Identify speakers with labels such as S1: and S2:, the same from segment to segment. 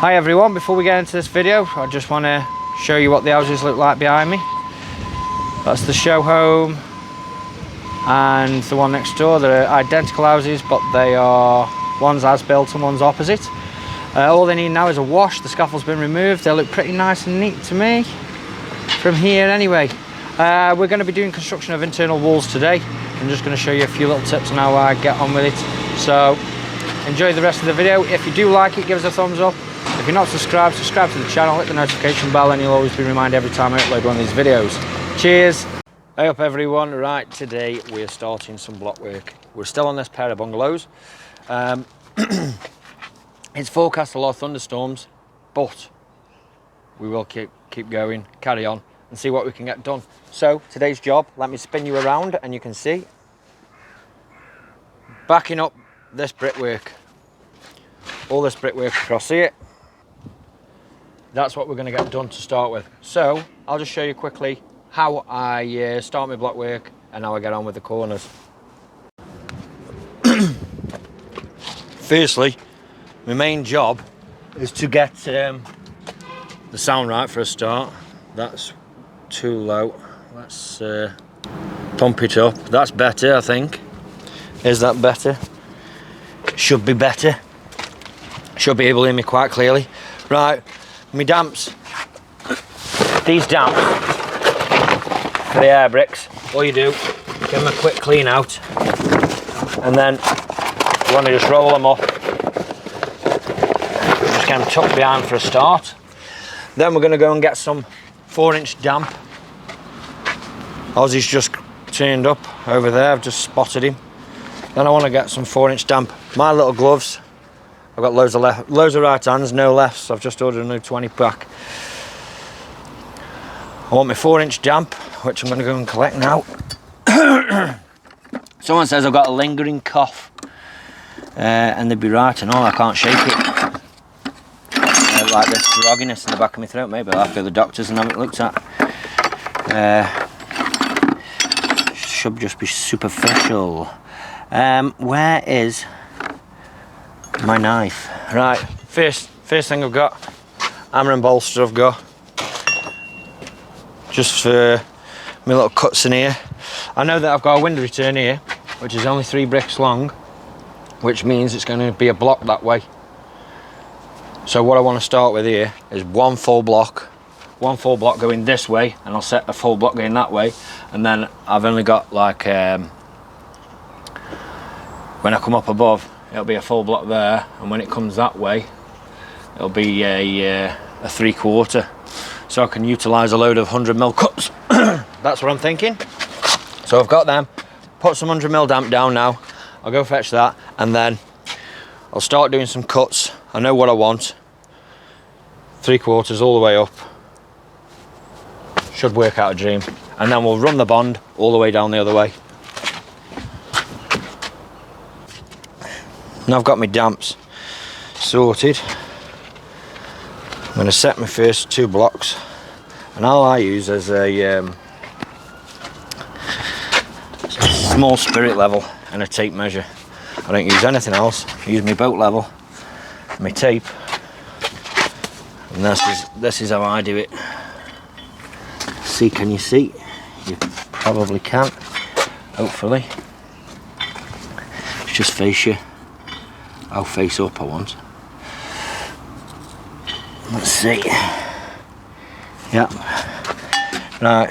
S1: Hi everyone, before we get into this video, I just want to show you what the houses look like behind me. That's the show home and the one next door. They're identical houses, but they are, one's as built and one's opposite. All they need now is a wash. The scaffold's been removed. They look pretty nice and neat to me from here anyway. We're going to be doing construction of internal walls today. I'm just going to show you a few little tips on how I get on with it. So enjoy the rest of the video. If you do like it, give us a thumbs up. If you're not subscribed, subscribe to the channel, hit the notification bell, and you'll always be reminded every time I upload one of these videos. Cheers! Hey up everyone, right, today we're starting some block work. We're still on this pair of bungalows. It's forecast a lot of thunderstorms, but we will keep going, carry on, and see what we can get done. So today's job, let me spin you around and you can see, backing up this brickwork, all this brickwork across here. That's what we're going to get done to start with. So I'll just show you quickly how I start my block work and how I get on with the corners. Firstly, my main job is to get the sound right for a start. That's too low. Let's pump it up. That's better, I think. Is that better? Should be better. Should be able to hear me quite clearly. Right, my damps. These damps for the air bricks, all you do, give them a quick clean out, and then you want to just roll them up. Just get them tucked behind for a start. Then we're going to go and get some 4-inch damp. Ozzy's just turned up over there, I've just spotted him. Then I want to get some 4-inch damp. My little gloves, I've got loads of right hands, no lefts. I've just ordered a new 20 pack. I want my 4-inch damp, which I'm going to go and collect now. Someone says I've got a lingering cough, and they'd be right and all. I can't shake it. Like this grogginess in the back of my throat. Maybe I'll have to go to the doctors and have it looked at. Should just be superficial. Where is my knife? Right, first thing I've got, hammer and bolster I've got. Just for my little cuts in here. I know that I've got a window return here, which is only 3 bricks long, which means it's going to be a block that way. So what I want to start with here is one full block going this way, and I'll set a full block going that way, and then I've only got like, when I come up above, it'll be a full block there, and when it comes that way, it'll be a 3/4. So I can utilise a load of 100mm cuts. That's what I'm thinking. So I've got them, put some 100mm damp down now. I'll go fetch that, and then I'll start doing some cuts. I know what I want. 3/4 all the way up. Should work out a dream. And then we'll run the bond all the way down the other way. Now I've got my damps sorted. I'm going to set my first 2 blocks, and all I use is a small spirit level and a tape measure. I don't use anything else. I use my boat level, my tape, and this is how I do it. See, can you see? You probably can, hopefully. It's just face you. I'll face up I want. Let's see. Yep. Right.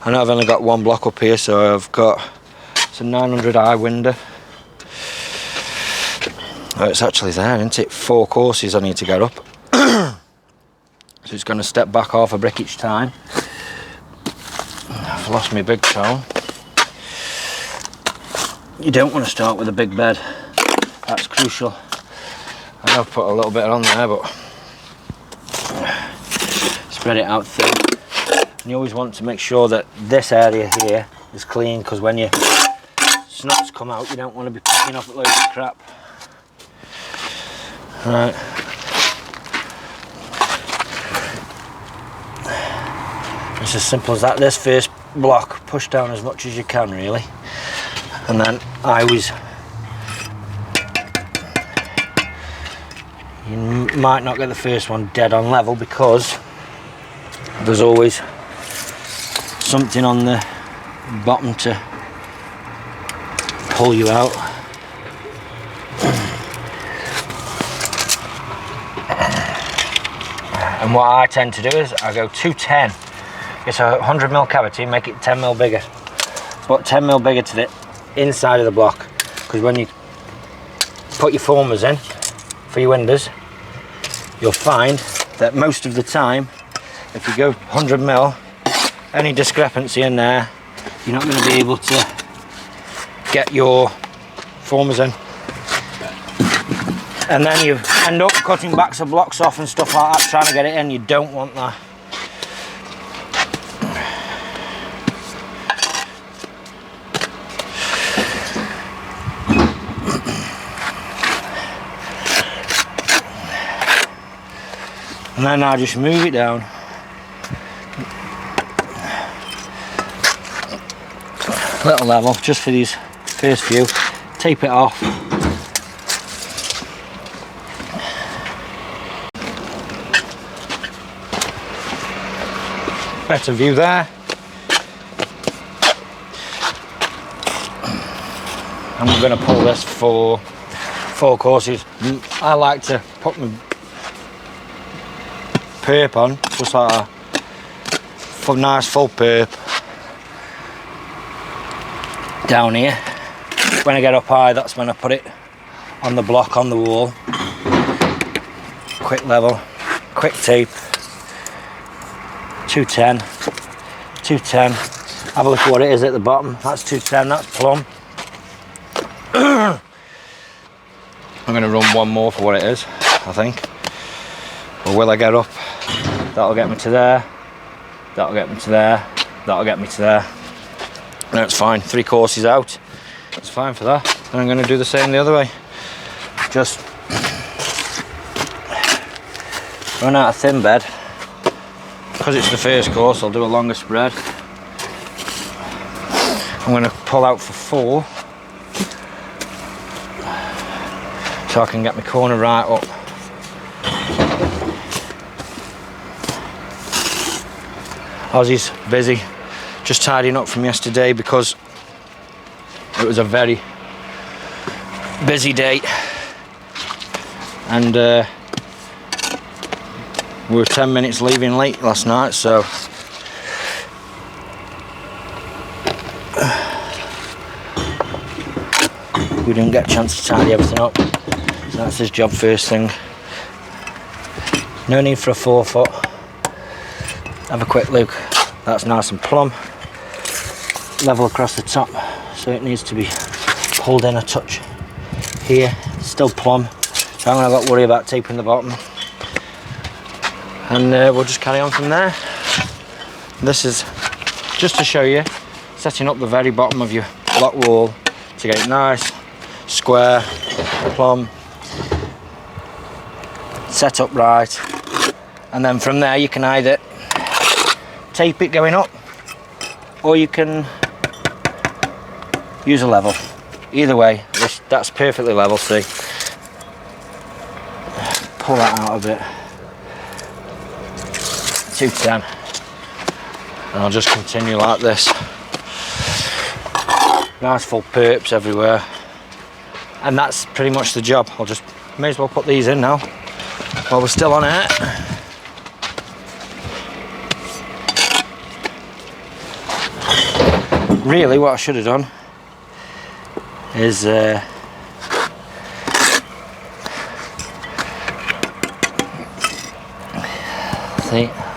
S1: I know I've only got 1 block up here, so I've got it's a 900i window. Oh, it's actually there, isn't it? 4 courses I need to get up. So it's going to step back half a brick each time. I've lost my big towel. You don't want to start with a big bed. That's crucial. I know I've put a little bit on there, but spread it out thin. And you always want to make sure that this area here is clean, because when your snots come out, you don't want to be picking up loads of crap. Right. It's as simple as that. This first block, push down as much as you can really, and then I always
S2: You might not get the first one dead on level because there's always something on the bottom to pull you out. And what I tend to do is I go 210. It's a 100mm cavity, make it 10mm bigger. But 10mm bigger to the inside of the block, because when you put your formers in for your windows, you'll find that most of the time, if you go 100mm, any discrepancy in there, you're not going to be able to get your formers in. And then you end up cutting backs of blocks off and stuff like that, trying to get it in. You don't want that. And then I just move it down. Little level, just for these first few. Tape it off. Better view there. And we're going to pull this for 4 courses. I like to put my perp on, just like a nice full perp down here. When I get up high, that's when I put it on the block on the wall. Quick level, quick tape. 210, 210. Have a look at what it is at the bottom. That's 210, that's plumb. I'm going to run one more for what it is, I think. Or will I get up? That'll get me to there. That'll get me to there. That'll get me to there. No, it's fine. 3 courses out. It's fine for that. And I'm going to do the same the other way. Just run out of thin bed. Because it's the first course, I'll do a longer spread. I'm going to pull out for 4. So I can get my corner right up. Ozzy's busy, just tidying up from yesterday because it was a very busy day, and we were 10 minutes leaving late last night, so we didn't get a chance to tidy everything up. So that's his job first thing. No need for a 4-foot. Have a quick look. That's nice and plumb. Level across the top, so it needs to be pulled in a touch here. Still plumb, so I'm not got to worry about taping the bottom. And we'll just carry on from there. This is just to show you setting up the very bottom of your block wall to get it nice, square, plumb, set up right, and then from there you can either tape it going up, or you can use a level. Either way, that's perfectly level. See, pull that out a bit. 210, and I'll just continue like this. Nice full perps everywhere, and that's pretty much the job. I'll just may as well put these in now while we're still on it. Really, what I should have done is see,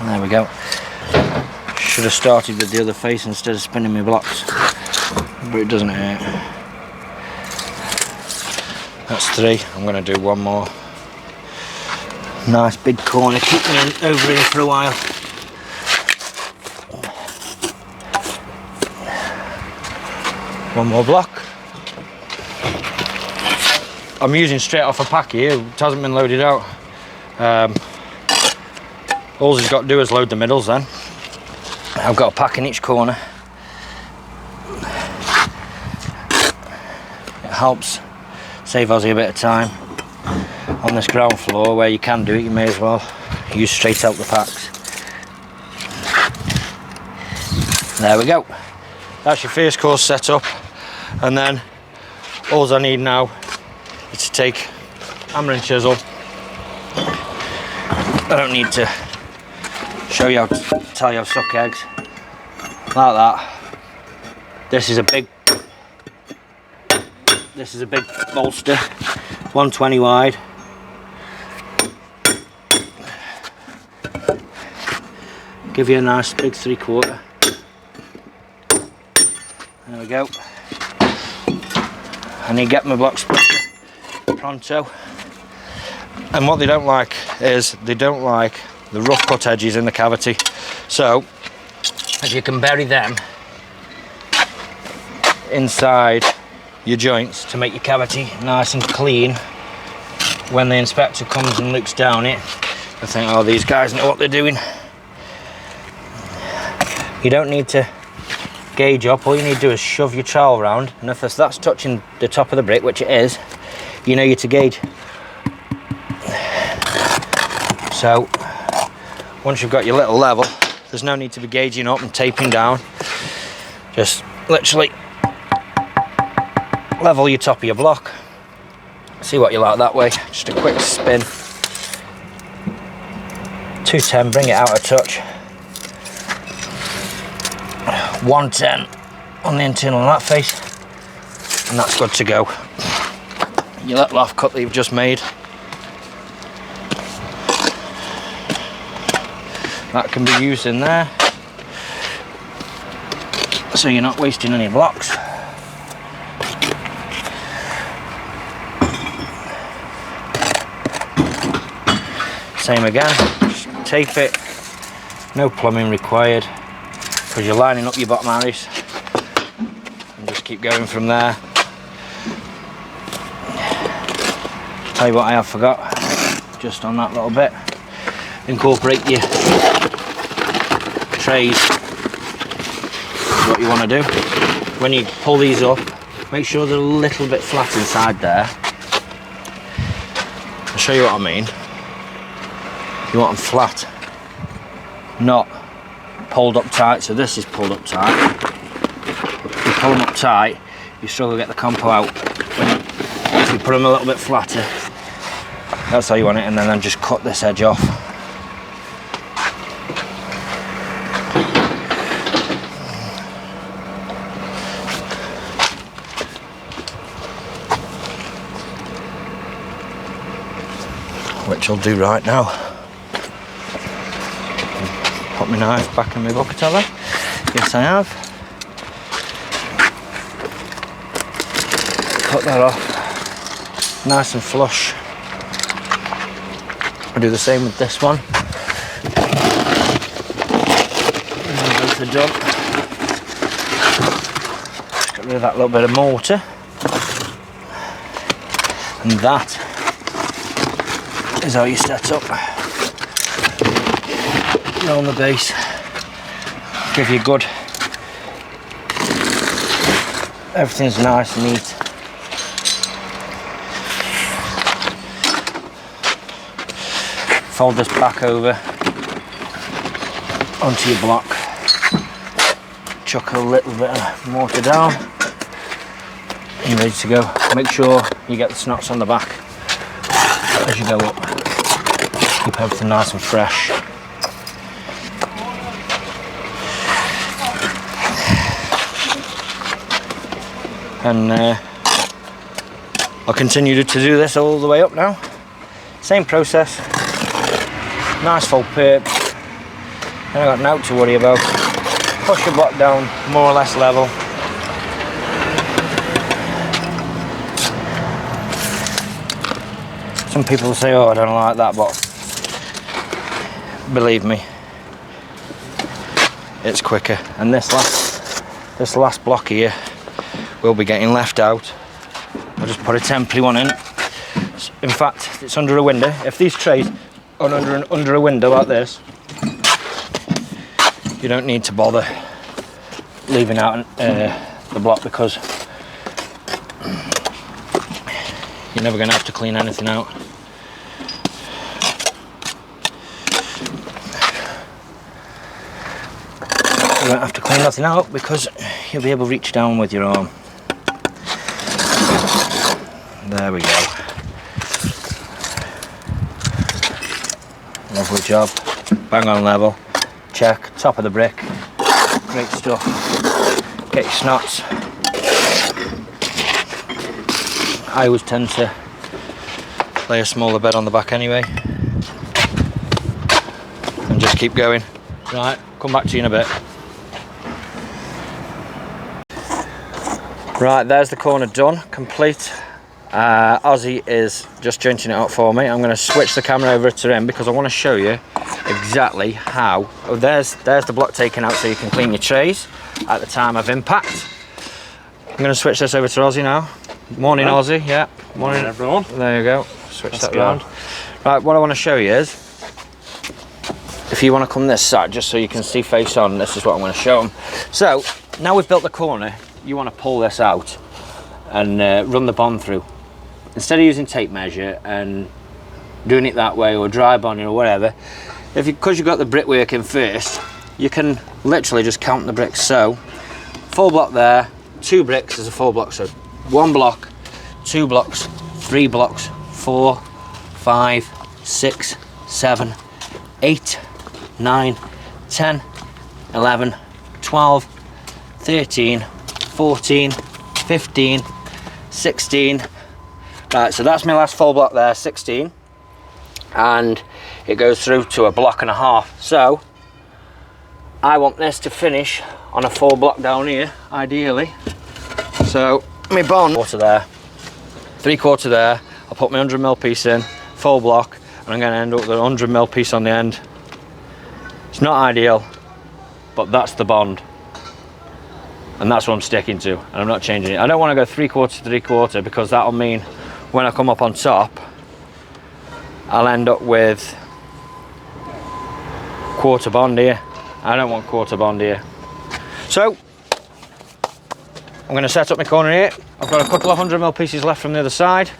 S2: there we go. Should have started with the other face instead of spinning my blocks, but it doesn't hurt. That's 3. I'm going to do one more. Nice big corner, keep me over here for a while. One more block. I'm using straight off a pack here, it hasn't been loaded out. All he's got to do is load the middles then. I've got a pack in each corner. It helps save Ozzy a bit of time. on this ground floor where you can do it, you may as well use straight out the packs. There we go. That's your first course set up, and then all I need now is to take hammer and chisel. I don't need to show you how to tell you how to suck eggs like that. This is a big bolster, 120 wide. Give you a nice big 3/4. There we go. And you get my block splitter pronto. And what they don't like is they don't like the rough cut edges in the cavity. So if you can bury them inside your joints to make your cavity nice and clean, when the inspector comes and looks down it, I think, oh, these guys know what they're doing. You don't need to gauge up, all you need to do is shove your trowel around, and if that's touching the top of the brick, which it is, you know you're to gauge. So once you've got your little level, there's no need to be gauging up and taping down. Just literally level your top of your block, see what you like that way. Just a quick spin, 210, bring it out of touch, 110 on the internal of that face, and that's good to go. Your little off cut that you've just made, that can be used in there, so you're not wasting any blocks. Same again, just tape it, no plumbing required, because you're lining up your bottom arrays, and just keep going from there. Tell you what I have forgot, just on that little bit, incorporate your trays, is what you want to do. When you pull these up, make sure they're a little bit flat inside there. I'll show you what I mean. You want them flat, not pulled up tight. So this is pulled up tight. If you pull them up tight, you struggle to get the compo out. If you put them a little bit flatter, that's how you want it, and then just cut this edge off. Which I'll do right now. Put my knife back in my bucket, have I? Yes, I have. Cut that off, nice and flush. I'll do the same with this one. And both are done. Just get rid of that little bit of mortar. And that is how you set up. Round the base, give you good, everything's nice and neat. Fold this back over onto your block, chuck a little bit of mortar down, and you're ready to go. Make sure you get the snots on the back as you go up, keep everything nice and fresh. And I'll continue to do this all the way up now. Same process. Nice full perp. And I've got nothing to worry about. Push your block down more or less level. Some people say, oh, I don't like that, but believe me, it's quicker. And this last block here will be getting left out. I'll just put a temporary one in. In fact, it's under a window. If these trays are under a window like this, you don't need to bother leaving out the block, because you're never going to have to clean anything out. You won't have to clean nothing out because you'll be able to reach down with your arm. There we go. Lovely job. Bang on level. Check. Top of the brick. Great stuff. Get your snots. I always tend to lay a smaller bed on the back anyway. And just keep going. Right, come back to you in a bit. Right, there's the corner done, complete. Ozzy is just jointing it up for me. I'm going to switch the camera over to him because I want to show you exactly how. Oh, there's the block taken out so you can clean your trays at the time of impact. I'm going to switch this over to Ozzy now. Morning, Ozzy. Yeah, morning
S3: everyone.
S2: There you go. Switch that around. Right, what I want to show you is, if you want to come this side, just so you can see face on, this is what I'm going to show them. So now we've built the corner, you want to pull this out and run the bond through. Instead of using tape measure and doing it that way or dry bonding or whatever, because you've got the brickwork in first, you can literally just count the bricks. So 4 block there, 2 bricks is a 4 block. So 1 block, 2 blocks, 3 blocks, 4, 5, 6, 7, 8, 9, 10, 11, 12, 13, 14, 15, 16. Right, so that's my last 4 block there, 16. And it goes through to a 1.5 blocks. So I want this to finish on a 4 block down here, ideally. So my bond, quarter there, 3/4 there. I'll put my 100mm piece in, 4 block, and I'm going to end up with a 100mm piece on the end. It's not ideal, but that's the bond. And that's what I'm sticking to, and I'm not changing it. I don't want to go 3/4 to 3/4 because that'll mean when I come up on top, I'll end up with quarter bond here. I don't want quarter bond here. So I'm going to set up my corner here. I've got a couple of 100mm pieces left from the other side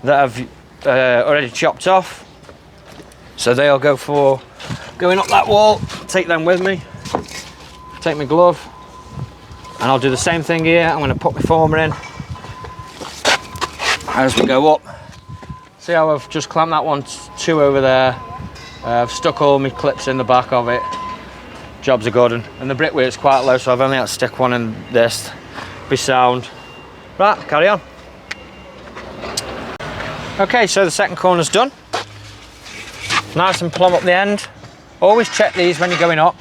S2: that I've already chopped off. So they'll go for going up that wall. Take them with me. Take my glove. And I'll do the same thing here. I'm going to put my former in as we go up. See how I've just clamped that one 2 over there. I've stuck all my clips in the back of it. Jobs are good, and the brickwork's quite low, so I've only had to stick one in this. Be sound. Right, carry on. Okay, so the second corner's done. Nice and plumb up the end. Always check these when you're going up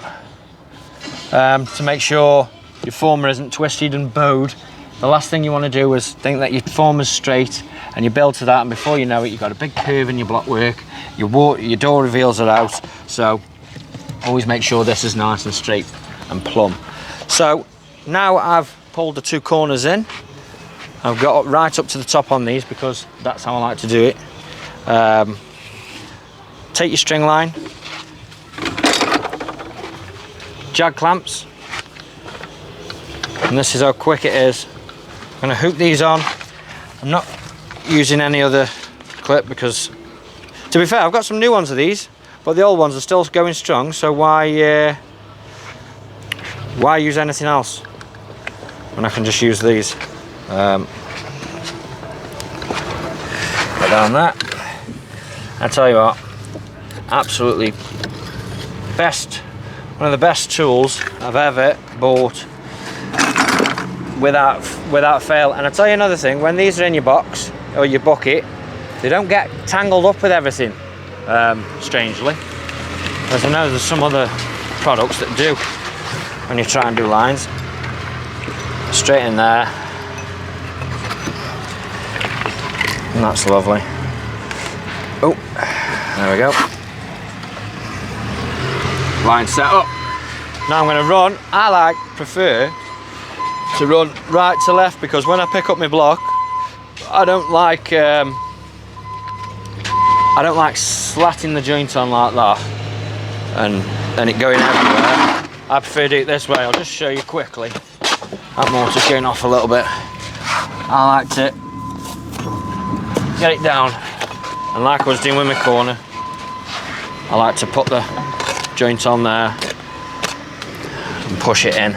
S2: to make sure your former isn't twisted and bowed. The last thing you want to do is think that your former's straight and you build to that, and before you know it, you've got a big curve in your blockwork. Your door reveals are out, so always make sure this is nice and straight and plumb. So now I've pulled the 2 corners in. I've got right up to the top on these because that's how I like to do it. Take your string line, jag clamps, and this is how quick it is. I'm going to hook these on. I'm not using any other clip because, to be fair, I've got some new ones of these, but the old ones are still going strong, so why use anything else when I can just use these? Put down that. I tell you what, absolutely one of the best tools I've ever bought without fail. And I tell you another thing, when these are in your box or your bucket, they don't get tangled up with everything, strangely. As I know there's some other products that do when you try and do lines. Straight in there. And that's lovely. Oh, there we go. Line set up. Now I'm going to run. I prefer to run right to left because when I pick up my block, I don't like slatting the joint on like that and it going everywhere. I prefer to do it this way. I'll just show you quickly. That motor's going off a little bit. I like to get it down, and like I was doing with my corner,
S1: I like to put the joint on there and push it in.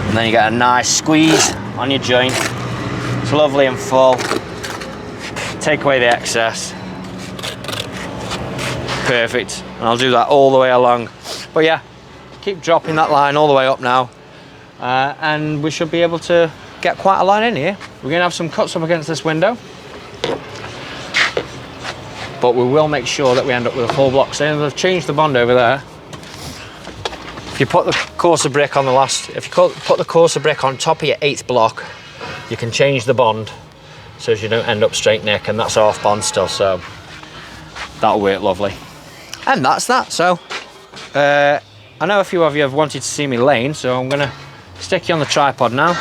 S1: And then you get a nice squeeze on your joint. It's lovely and full. Take away the excess. Perfect. And I'll do that all the way along. But yeah, keep dropping that line all the way up now. And we should be able to get quite a line in here. We're going to have some cuts up against this window. But we will make sure that we end up with a full block. So they've changed the bond over there. If you put the coarser brick on put the coarser brick on top of your 8th block, you can change the bond so as you don't end up straight neck, and that's off bond still, so that'll work lovely. And that's that. So I know a few of you have wanted to see me lane, so I'm gonna stick you on the tripod now.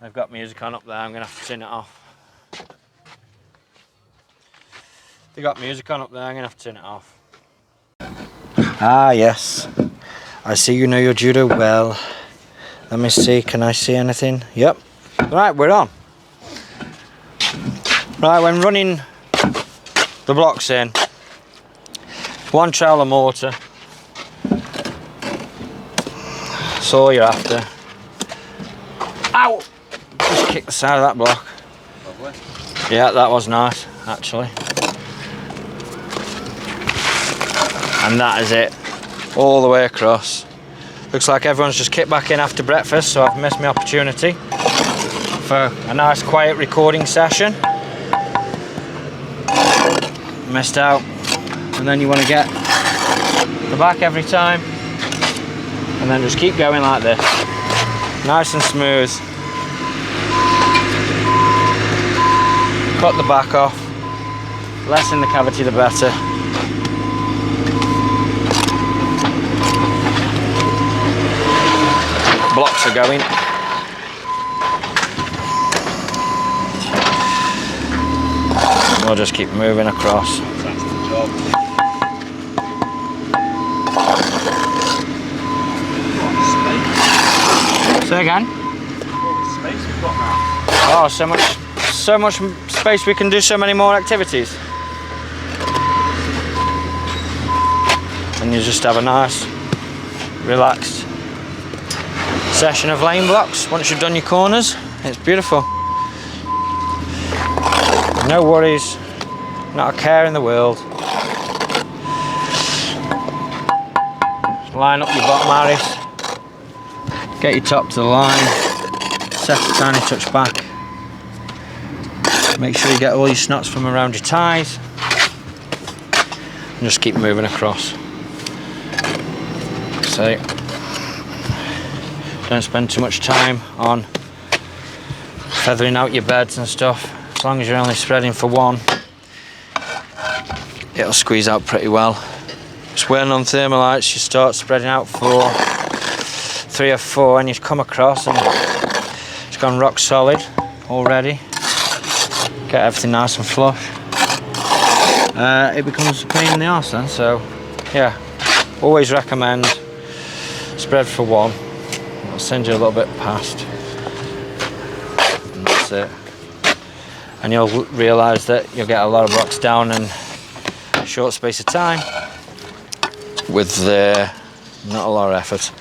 S1: I've got music on up there, I'm gonna have to turn it off. They got music on up there, I'm gonna have to turn it off. Ah yes, I see you know your judo well. Let me see, can I see anything? Yep. Right, we're on. Right, when running the blocks in, 1 trowel of mortar. That's all you're after. Ow! Just kick the side of that block. Lovely. Yeah, that was nice, actually. And that is it, all the way across. Looks like everyone's just kicked back in after breakfast, so I've missed my opportunity for a nice quiet recording session. Missed out. And then you want to get the back every time, and then just keep going like this, nice and smooth. Cut the back off, less in the cavity the better. Blocks are going. We'll just keep moving across.
S3: That's the job.
S1: Say again?
S3: All the space we've got now.
S1: Oh, so much space, we can do so many more activities. And you just have a nice, relaxed session of lane blocks. Once you've done your corners, it's beautiful. No worries, not a care in the world. Just line up your bottom arris, get your top to the line, set a tiny touch back. Make sure you get all your snots from around your ties, and just keep moving across. So, don't spend too much time on feathering out your beds and stuff. As long as you're only spreading for 1, it'll squeeze out pretty well. Just when on thermalites you start spreading out for 3 or 4 and you come across and it's gone rock solid already. Get everything nice and flush. It becomes a pain in the arse then, so yeah, always recommend spread for 1. I'll send you a little bit past. And that's it. And you'll realise that you'll get a lot of blocks down in a short space of time with not a lot of effort.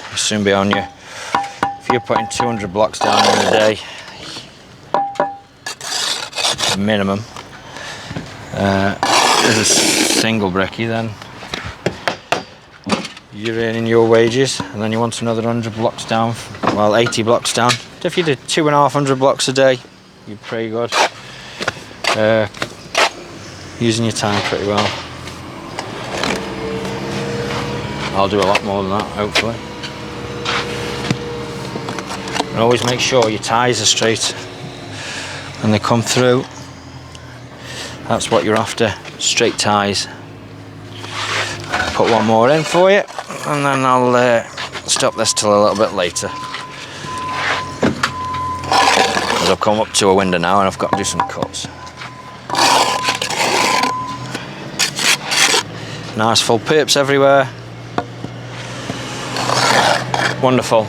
S1: You'll soon be on you. If you're putting 200 blocks down in a day, minimum, as a single brickie, then you're earning your wages, and then you want another 100 blocks down, well, 80 blocks down. If you did 250 blocks a day, you're pretty good. Using your time pretty well. I'll do a lot more than that, hopefully. And always make sure your ties are straight when they come through. That's what you're after, straight ties. Put 1 more in for you, and then I'll stop this till a little bit later. I've come up to a window now and I've got to do some cuts. Nice full pips everywhere. Wonderful.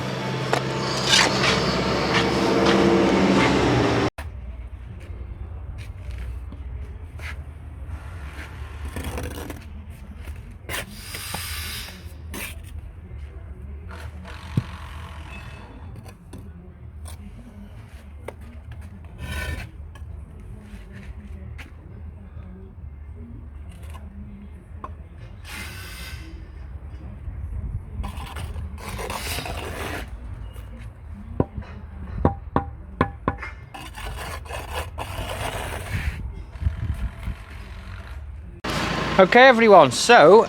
S1: Okay everyone, so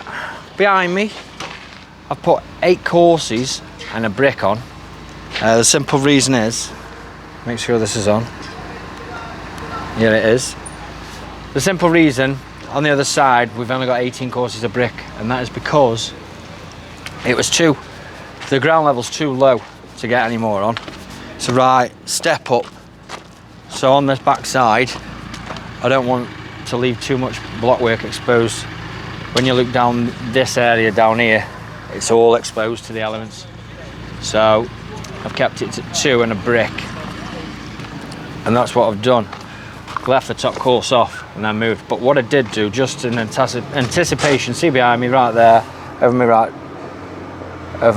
S1: behind me I've put 8 courses and a brick on. The simple reason is, make sure this is on. Yeah, it is. The simple reason, on the other side we've only got 18 courses of brick, and that is because the ground level's too low to get any more on. So right, step up. So on this back side, I don't want to leave too much block work exposed. When you look down this area down here, it's all exposed to the elements. So I've kept it to 2 and a brick, and that's what I've done. Left the top course off and then moved. But what I did do, just in anticipation, see behind me right there, over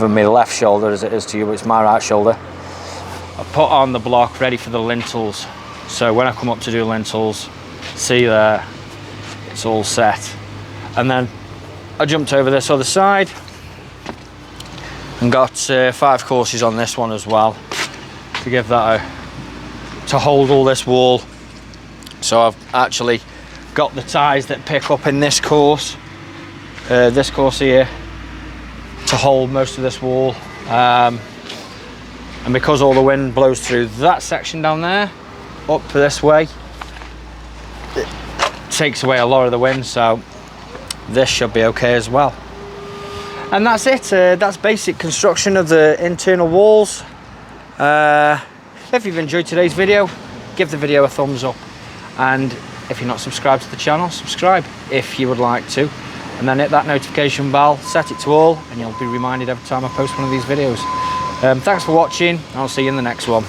S1: my left shoulder as it is to you, but it's my right shoulder. I put on the block ready for the lintels. So when I come up to do lintels, see there, it's all set. And then I jumped over this other side and got 5 courses on this one as well to give that to hold all this wall. So I've actually got the ties that pick up in this course here, to hold most of this wall. And because all the wind blows through that section down there, up this way, it takes away a lot of the wind, so this should be okay as well. And that's it. That's basic construction of the internal walls. If you've enjoyed today's video, give the video a thumbs up, and if you're not subscribed to the channel, subscribe if you would like to, and then hit that notification bell, set it to all, and you'll be reminded every time I post one of these videos. Thanks for watching. I'll see you in the next one.